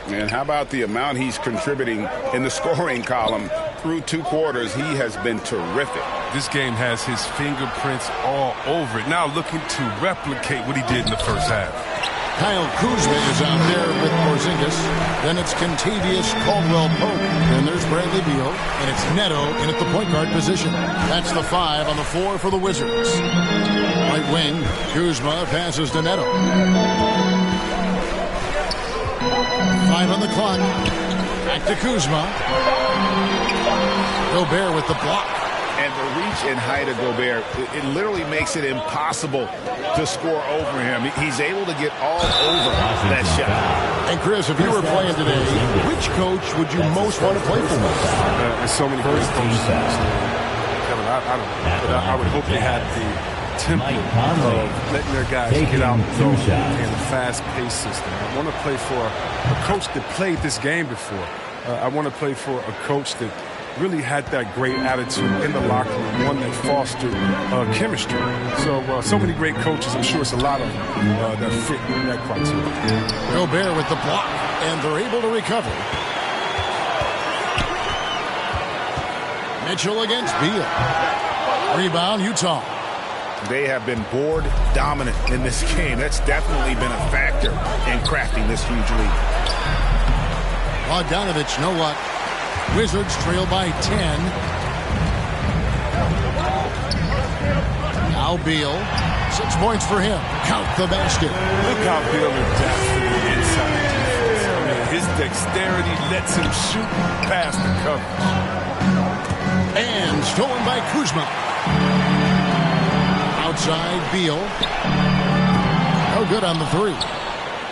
And how about the amount he's contributing in the scoring column through 2 quarters? He has been terrific. This game has his fingerprints all over it. Now looking to replicate what he did in the first half. Kyle Kuzma is out there with Porzingis. Then it's Kentavious Caldwell-Pope. Then there's Bradley Beal. And it's Neto in at the point guard position. That's the 5 on the 4 for the Wizards. Right wing, Kuzma passes to Neto. 5 on the clock. Back to Kuzma. Gobert with the block. And the reach and height of Gobert, it literally makes it impossible to score over him. He's able to get all over that shot. And Chris, if you were playing today, which coach would you most want to play for? There's so many great coaches. Kevin, I would hope they had the template of letting their guys get out and go in a fast-paced system. I want to play for a coach that played this game before. I want to play for a coach that really had that great attitude in the locker room, one that fostered chemistry. So many great coaches. I'm sure it's a lot of them that fit that criteria. Gobert with the block, and they're able to recover. Mitchell against Beal. Rebound, Utah. They have been board dominant in this game. That's definitely been a factor in crafting this huge lead. Bogdanovich, no luck. Wizards trail by 10. Now Beal. 6 points for him. Count the basket. Look how Beal adapts to the inside defense. I mean, his dexterity lets him shoot past the coverage. And stolen by Kuzma. Outside Beal. No good on the three.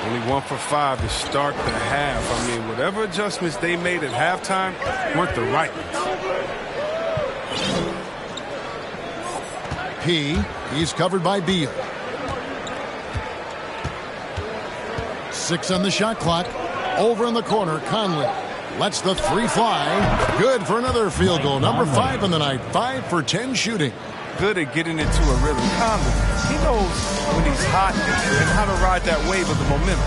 Only 1 for 5 to start the half. I mean, whatever adjustments they made at halftime weren't the right ones. He's covered by Beal. 6 on the shot clock. Over in the corner, Conley lets the three fly. Good for another field goal. Number 5 in the night. 5 for 10 shooting. Good at getting into a rhythm. Conley, he knows when he's hot and how to ride that wave of the momentum.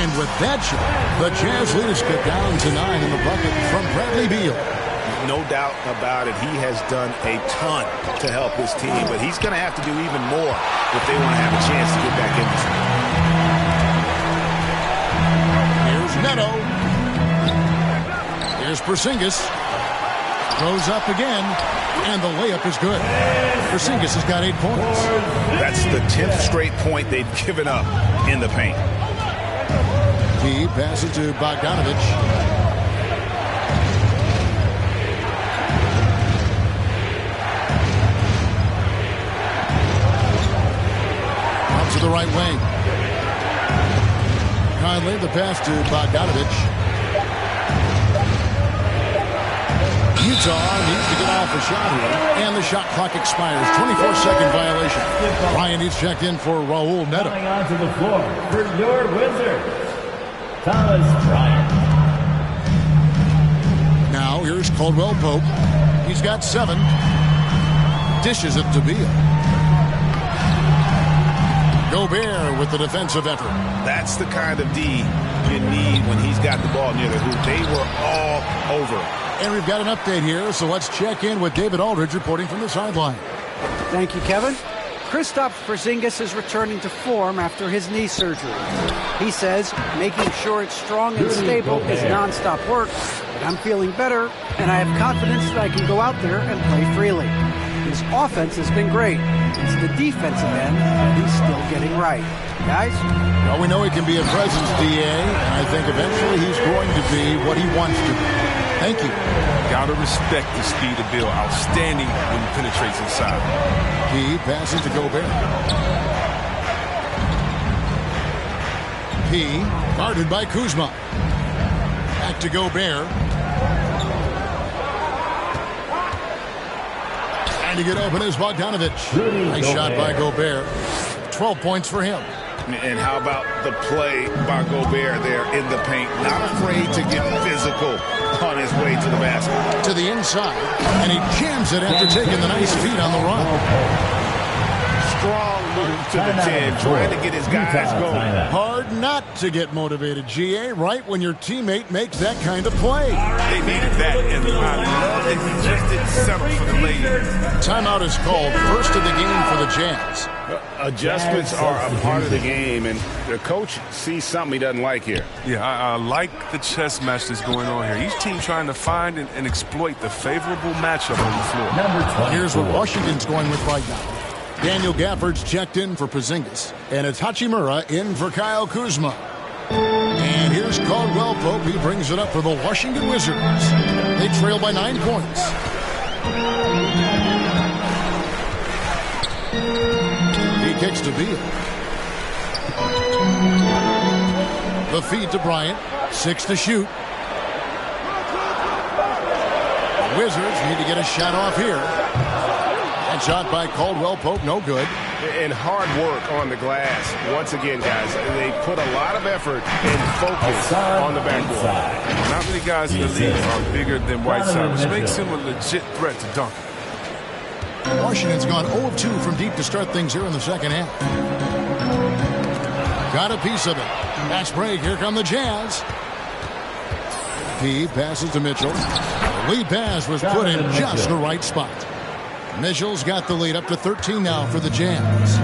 And with that shot, the Jazz lead is cut down to 9 in the bucket from Bradley Beal. No doubt about it. He has done a ton to help his team, but he's going to have to do even more if they want to have a chance to get back in this one. Here's Neto. Here's Porzingis. Throws up again, and the layup is good. Porzingis has got 8 points. That's the 10th straight point they've given up in the paint. He passes to Bogdanovich. To the right wing. Conley, the pass to Bogdanovich. Utah needs to get off a shot here, and the shot clock expires. 24-second violation. Bryant is checked in for Raul Neto. Coming onto the floor for your Wizards, Thomas Bryant. Now here's Caldwell Pope. He's got 7. Dishes it to Beal. Gobert with the defensive effort. That's the kind of D you need when he's got the ball near the hoop. They were all over. And we've got an update here, so let's check in with David Aldridge reporting from the sideline. Thank you, Kevin. Kristaps Porzingis is returning to form after his knee surgery. He says making sure it's strong and stable is nonstop work, but I'm feeling better, and I have confidence that I can go out there and play freely. His offense has been great. It's the defensive end that he's still getting right. Guys? Well, we know he can be a presence, DA, and I think eventually he's going to be what he wants to be. Thank you. Gotta respect the speed of Bill. Outstanding when he penetrates inside. He passes to Gobert. P guarded by Kuzma. Back to Gobert. And to get open is Bogdanovich. Nice shot by Gobert. 12 points for him. And how about the play by Gobert there in the paint? Not afraid to get physical on his way to the basket. To the inside. And he jams it after taking the nice feed on the run. Strong move to the 10, trying to get his guys going. Hard not to get motivated, GA, right when your teammate makes that kind of play. They needed that, and I love that he just didn't settle for the lay-in. Timeout is called. First of the game for the Jazz. Adjustments are a part of the game, and the coach sees something he doesn't like here. Yeah, I like the chess match that's going on here. Each team trying to find and exploit the favorable matchup on the floor. Here's what Washington's going with right now. Daniel Gafford's checked in for Porzingis, and it's Hachimura in for Kyle Kuzma. And here's Caldwell Pope. He brings it up for the Washington Wizards. They trail by 9 points. He kicks to Beal. The feed to Bryant. 6 to shoot. The Wizards need to get a shot off here. That shot by Caldwell Pope, no good. And hard work on the glass. Once again, guys, they put a lot of effort and focus on the backboard. Not many guys in the league are bigger than Whiteside, which makes him a legit threat to dunk. Washington's gone 0 of 2 from deep to start things here in the second half. Got a piece of it. Fast break. Here come the Jazz. P passes to Mitchell. The lead pass was put in just the right spot. Mitchell's got the lead up to 13 now for the Jazz.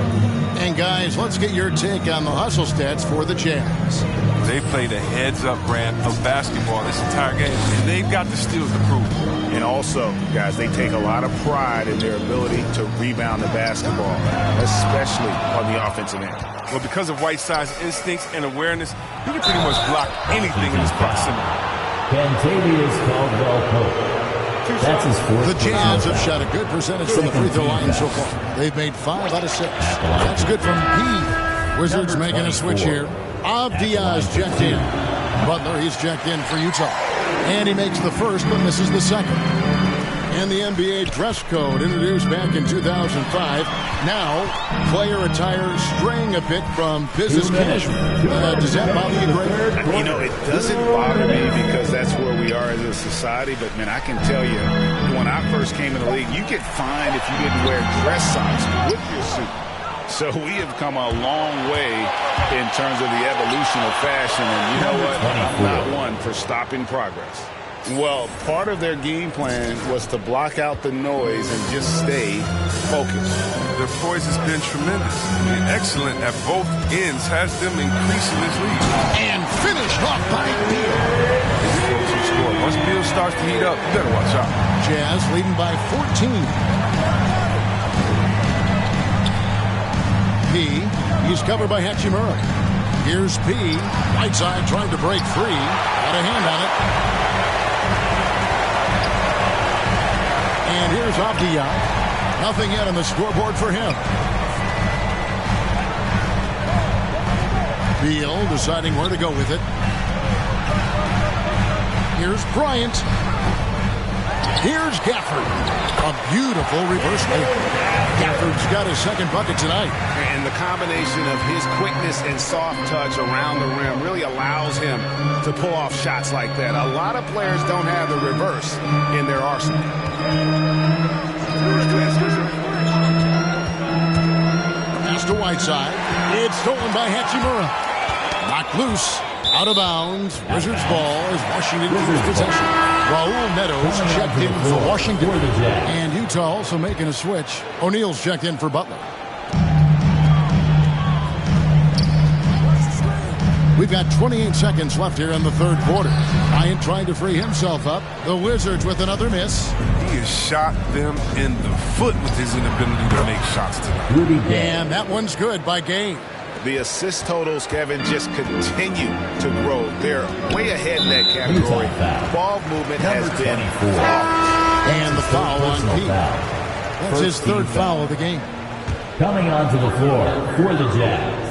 And guys, let's get your take on the hustle stats for the Jazz. They played a heads-up brand of basketball this entire game, and they've got the steals to prove it. And also, guys, they take a lot of pride in their ability to rebound the basketball, especially on the offensive end. Well, because of Whiteside's instincts and awareness, he can pretty much block anything in his proximity. Cantavius Caldwell-Pope. That's his fourth. The Jazz have shot a good percentage from the free throw line so far. They've made 5 out of 6. That's good from P. Wizards making a switch here. Diaz checked in. Butler, he's checked in for Utah. And he makes the first but misses the second. And the NBA dress code introduced back in 2005. Now, player attire straying a bit from business casual. Does that bother you, Greg? You know, it doesn't bother me because that's where we are as a society. But, man, I can tell you, when I first came in the league, you get fined if you didn't wear dress socks with your suit. So we have come a long way in terms of the evolution of fashion. And you know what? I'm not one for stopping progress. Well, part of their game plan was to block out the noise and just stay focused. Their poise has been tremendous. Excellent at both ends, has them increasing this lead. And finished off by Beal. Once Beal starts to heat up, you better watch out. Jazz leading by 14. P, he's covered by Hachimura. Here's P. Whiteside trying to break free. Got a hand on it. And here's Abdiya. Nothing yet on the scoreboard for him. Beal deciding where to go with it. Here's Bryant. Here's Gafford. A beautiful reverse layup. Gafford's got his second bucket tonight. And the combination of his quickness and soft touch around the rim really allows him to pull off shots like that. A lot of players don't have the reverse in their arsenal. Pass to Whiteside. It's stolen by Hachimura. Knocked loose. Out of bounds. Wizards ball as Washington loses possession. Raul Netos checked in for Washington. And Utah also making a switch. O'Neal's checked in for Butler. We've got 28 seconds left here in the third quarter. Bryant trying to free himself up. The Wizards with another miss. He has shot them in the foot with his inability to make shots tonight. And that one's good by Gay. The assist totals, Kevin, just continue to grow. They're way ahead in that category. Ball movement has been flawless. And the foul on Pete. That's his third foul of the game. Coming onto the floor for the Jazz,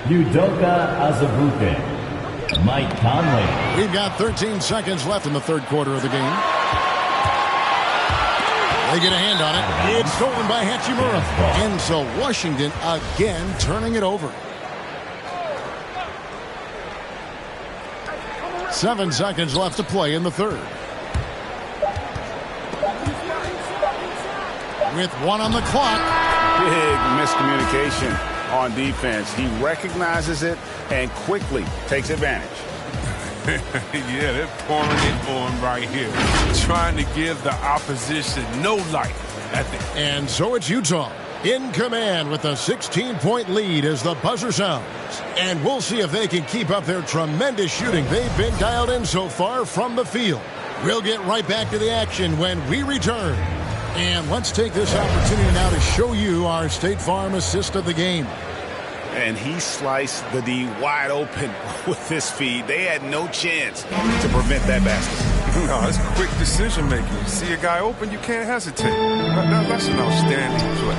Udoka Azubuike, Mike Conley. We've got 13 seconds left in the third quarter of the game. They get a hand on it. It's stolen by Hachimura. And so Washington again turning it over. 7 seconds left to play in the third. With 1 on the clock. Big miscommunication on defense. He recognizes it and quickly takes advantage. Yeah, they're pouring it on right here. Trying to give the opposition no light at the And so it's Utah in command with a 16-point lead as the buzzer sounds. And we'll see if they can keep up their tremendous shooting they've been dialed in so far from the field. We'll get right back to the action when we return. And let's take this opportunity now to show you our State Farm assist of the game. And he sliced the D wide open with his feed. They had no chance to prevent that basket. No, it's quick decision making. You see a guy open, you can't hesitate. That's an outstanding play.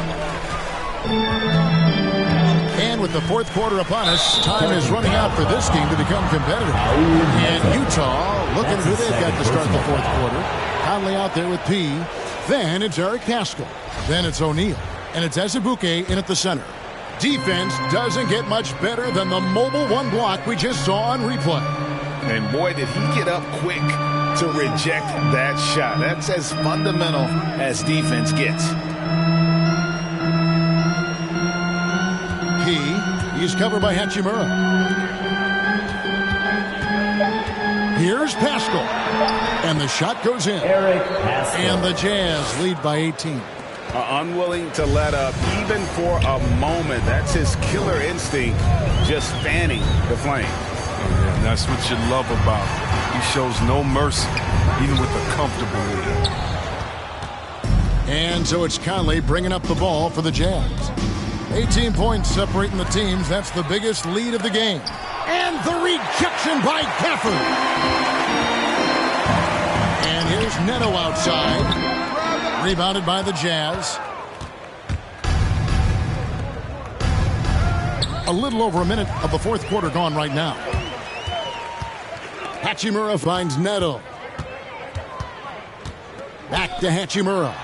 And with the fourth quarter upon us, time is running out for this team to become competitive. And Utah looking at who they've got to start the fourth quarter. Conley out there with P. Then it's Eric Paschall. Then it's O'Neal. And it's Azubuike in at the center. Defense doesn't get much better than the mobile one block we just saw on replay. And boy, did he get up quick to reject that shot. That's as fundamental as defense gets. He's covered by Hachimura. Here's Pascal. And the shot goes in. And the Jazz lead by 18. Unwilling to let up even for a moment. That's his killer instinct, just fanning the flame. Yeah, that's what you love about him. He shows no mercy, even with a comfortable lead. And so it's Conley bringing up the ball for the Jazz. 18 points separating the teams. That's the biggest lead of the game. And the rejection by Gafford. And here's Neto outside. Rebounded by the Jazz. A little over a minute of the fourth quarter gone right now. Hachimura finds Neto. Back to Hachimura.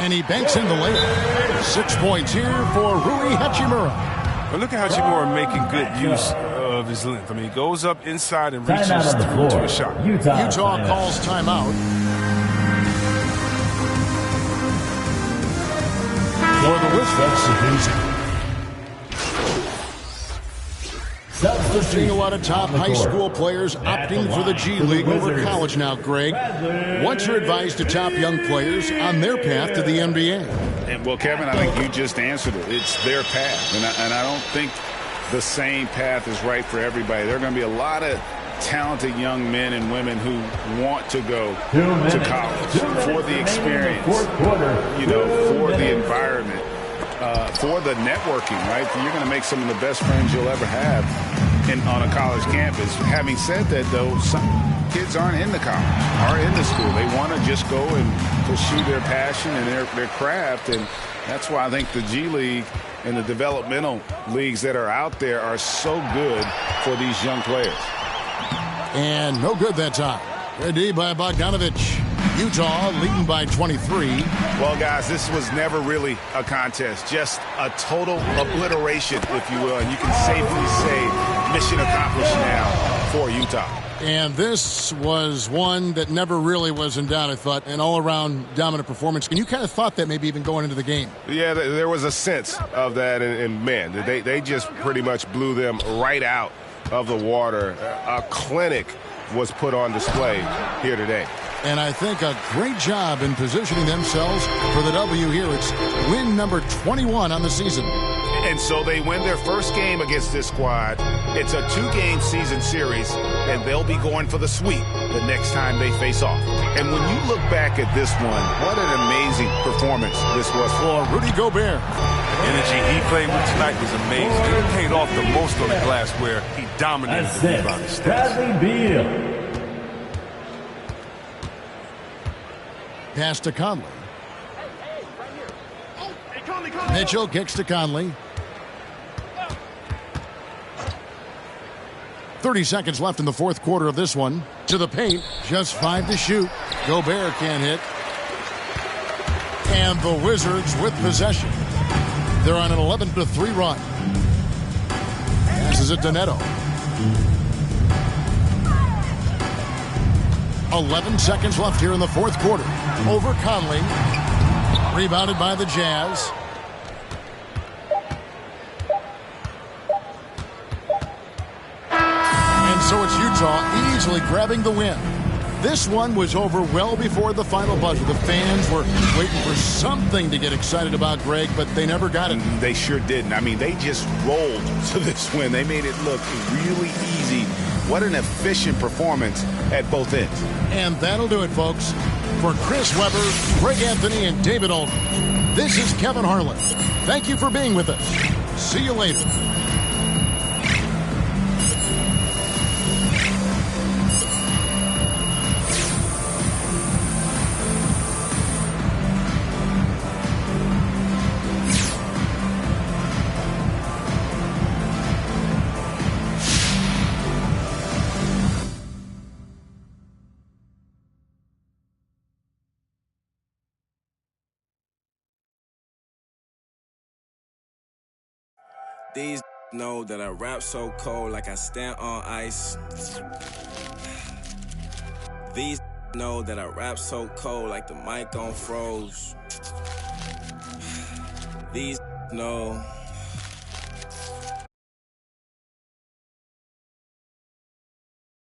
And he banks in the layup. 6 points here for Rui Hachimura. But look at Hachimura making good use of his length. I mean, he goes up inside and reaches through to a shot. Utah calls timeout. For the Wizards. Seeing a lot of top high school players opting for the G League over college now, Greg. What's your advice to top young players on their path to the NBA? And well, Kevin, I think you just answered it. It's their path. And I don't think the same path is right for everybody. There are going to be a lot of talented young men and women who want to go to college for the experience, you know, for the environment, for the networking, right? You're going to make some of the best friends you'll ever have on a college campus. Having said that, though, some kids aren't in the college, aren't in the school. They want to just go and pursue their passion and their craft, and that's why I think the G League and the developmental leagues that are out there are so good for these young players. And no good that time. Good D by Bogdanovich. Utah leading by 23. Well, guys, this was never really a contest. Just a total obliteration, if you will. And you can safely say mission accomplished now for Utah. And this was one that never really was in doubt, I thought. An all-around dominant performance. And you kind of thought that maybe even going into the game. Yeah, there was a sense of that. And man, they just pretty much blew them right out of the water. A clinic was put on display here today. And I think a great job in positioning themselves for the W here. It's win number 21 on the season. And so they win their first game against this squad. It's a 2-game season series, and they'll be going for the sweep the next time they face off. And when you look back at this one, what an amazing performance this was for Rudy Gobert. The energy he played with tonight was amazing. He paid off the most on the glass where he dominated the rebounding stats. Bradley Beal. Pass to Conley. Mitchell kicks to Conley. 30 seconds left in the fourth quarter of this one. To the paint, just 5 to shoot. Gobert can't hit. And the Wizards with possession. They're on an 11-3 run. Passes it to Neto. 11 seconds left here in the fourth quarter. Over Conley. Rebounded by the Jazz. And so it's Utah easily grabbing the win. This one was over well before the final buzzer. The fans were waiting for something to get excited about, Greg, but they never got it. They sure didn't. I mean, they just rolled to this win. They made it look really easy. What an efficient performance at both ends. And that'll do it, folks. For Chris Webber, Greg Anthony, and David Alden, this is Kevin Harlan. Thank you for being with us. See you later. These know that I rap so cold like I stand on ice. These know that I rap so cold like the mic on froze. These know